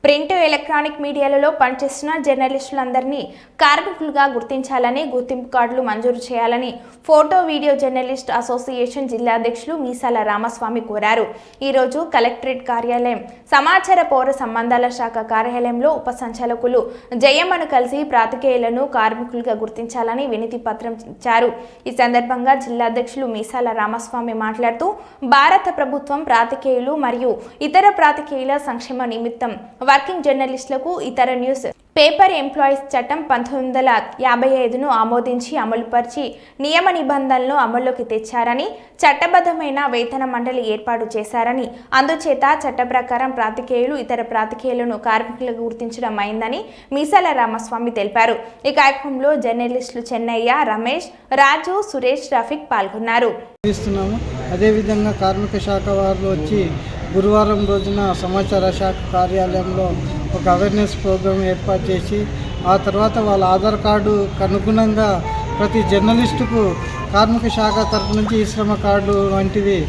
Print, electronic మీడియాలలో పనిచేస్తున్న జర్నలిస్టులందరినీ కార్మికులుగా గుర్తించాలని, గుర్తింపు కార్డులు మంజూరు చేయాలని ఫోటో వీడియో జర్నలిస్ట్ అసోసియేషన్ జిల్లా అధ్యక్షులు మీసాల రామస్వామి కోరారు. ఈరోజు కలెక్టరేట్ కార్యాలయం, సమాచార పౌర సంబంధాల శాఖ కార్యాలయంలో ఉప సంచాలకులు జయమ్మను కలిసి పాత్రికేయులను కార్మికులుగా గుర్తించాలని వినతి పత్రం ఇచ్చారు. ఈ సందర్భంగా జిల్లా అధ్యక్షులు మీసాల రామస్వామి మాట్లాడుతూ, భారత ప్రభుత్వం పాత్రికేయులు మరియు ఇతర పాత్రికేయుల సంక్షేమ నిమిత్తం వర్కింగ్ జర్నలిస్టులకు ఇతర న్యూస్ పేపర్ ఎంప్లాయీస్ చట్టం 1955ను ఆమోదించి అమలుపరిచి నియమ నిబంధనలను అమల్లోకి తెచ్చారని, చట్టబద్ధమైన వేతన మండలి ఏర్పాటు చేశారని, అందుచేత చట్ట ప్రకారం పాత్రికేయులు ఇతర పాత్రికేయులను కార్మికులుగా గుర్తించడం అయిందని మీసాల రామస్వామి తెలిపారు. ఈ కార్యక్రమంలో జర్నలిస్టులు చెన్నయ్య, రమేష్, రాజు, సురేష్, రఫీక్ పాల్గొన్నారు. అదేవిధంగా కార్మిక శాఖ వారు వచ్చి గురువారం రోజున సమాచార శాఖ కార్యాలయంలో ఒక అవేర్నెస్ ప్రోగ్రాం ఏర్పాటు చేసి, ఆ తర్వాత వాళ్ళ ఆధార్ కార్డు అనుగుణంగా ప్రతి జర్నలిస్టుకు కార్మిక శాఖ తరపు నుంచి ఈ శ్రమ కార్డు వంటివి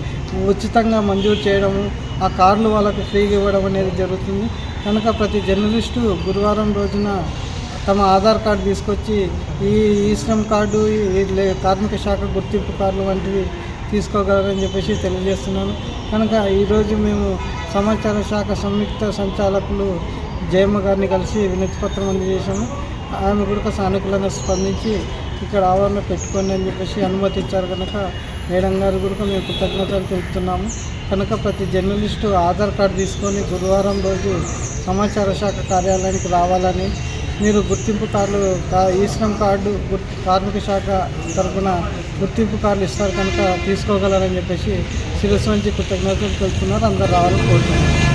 ఉచితంగా మంజూరు చేయడము, ఆ కార్డులు వాళ్ళకు ఫ్రీగా ఇవ్వడం అనేది జరుగుతుంది. కనుక ప్రతి జర్నలిస్టు గురువారం రోజున తమ ఆధార్ కార్డు తీసుకొచ్చి ఈ శ్రమ కార్డు, కార్మిక శాఖ గుర్తింపు కార్డులు వంటివి తీసుకోగలరని చెప్పేసి తెలియజేస్తున్నాను. కనుక ఈరోజు మేము సమాచార శాఖ సంయుక్త సంచాలకులు జయమ్మ గారిని కలిసి వినతి పత్రం అందజేశాము. ఆమె కూడా సానుకూలంగా స్పందించి ఇక్కడ ఆవరణ పెట్టుకోండి అని చెప్పేసి అనుమతి ఇచ్చారు. కనుక మేడం గారు కూడా మేము కృతజ్ఞతలు తెలుపుతున్నాము. కనుక ప్రతి జర్నలిస్టు ఆధార్ కార్డు తీసుకొని గురువారం రోజు సమాచార శాఖ కార్యాలయానికి రావాలని, మీరు గుర్తింపు కార్డులు, ఈ శ్రమ్ కార్డు కార్మిక శాఖ తరఫున గుర్తింపు కార్డులు ఇస్తారు కనుక తీసుకోగలరని చెప్పేసి శిరస్సు నుంచి కృతజ్ఞతలు తెలుపుతున్నారు. అందరూ రావాలని కోరుతున్నారు.